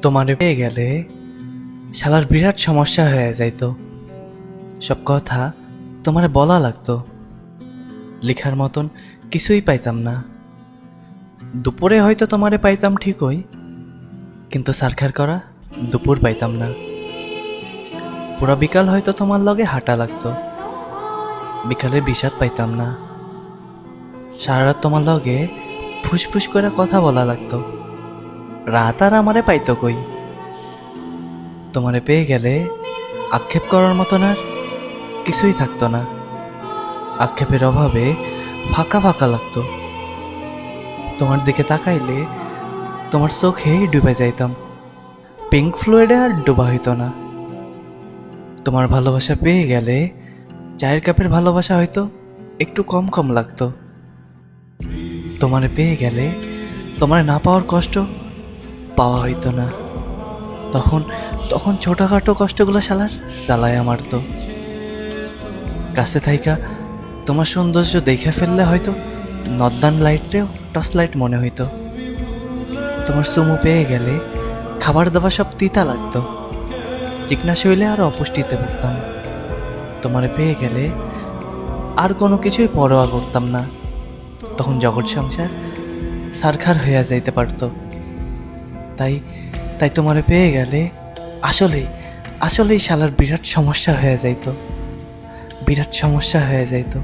তোমারে পেয়ে গেলে শালার বিরাট সমস্যা হয়ে যাইতো। সব কথা তোমারে বলা লাগতো, লেখার মতন কিছুই পাইতাম না। দুপুরে হয়তো তোমারে পাইতাম ঠিকই, কিন্তু সারখার করা দুপুর পাইতাম না। পুরা বিকাল হয়তো তোমার লগে হাঁটা লাগতো, বিকালের বিষাদ পাইতাম না। সারা রাত তোমার লগে ফুসফুস করে কথা বলা লাগতো, রাত আর আমারে পাইতো কই। তোমারে পেয়ে গেলে আক্ষেপ করার মতন আর কিছুই থাকতো না। আক্ষেপের অভাবে ফাঁকা ফাঁকা লাগতো। তোমার দিকে তাকাইলে তোমার চোখেই ডুবে যাইতাম, পিঙ্ক ফ্লুইডে আর ডুবা হইতো না। তোমার ভালোবাসা পেয়ে গেলে চায়ের কাপের ভালোবাসা হয়তো একটু কম কম লাগতো। তোমারে পেয়ে গেলে তোমার না পাওয়ার কষ্ট পাওয়া হইতো না। তখন তখন ছোটখাটো কষ্টগুলো শালার জ্বালায় মারতো। কাছে থাইকা তোমার সৌন্দর্য দেখে ফেললে হয়তো নর্দার্ন লাইটটাও টর্চ লাইট মনে হইতো। তোমার চুমু পেয়ে গেলে খাবার দাবার সব তিতা লাগতো, চিকনা শৈলে আর অপুষ্টিতে ভুগতাম। তোমারে পেয়ে গেলে আর কোনো কিছুই পরোয়া করতাম না। তখন জগৎ সংসার সারখার হইয়া যাইতে পারতো। তাই তাই তোমারে পেয়ে গেলে আসলেই শালার বিরাট সমস্যা হয়ে যাইতো, বিরাট সমস্যা হয়ে যাইতো।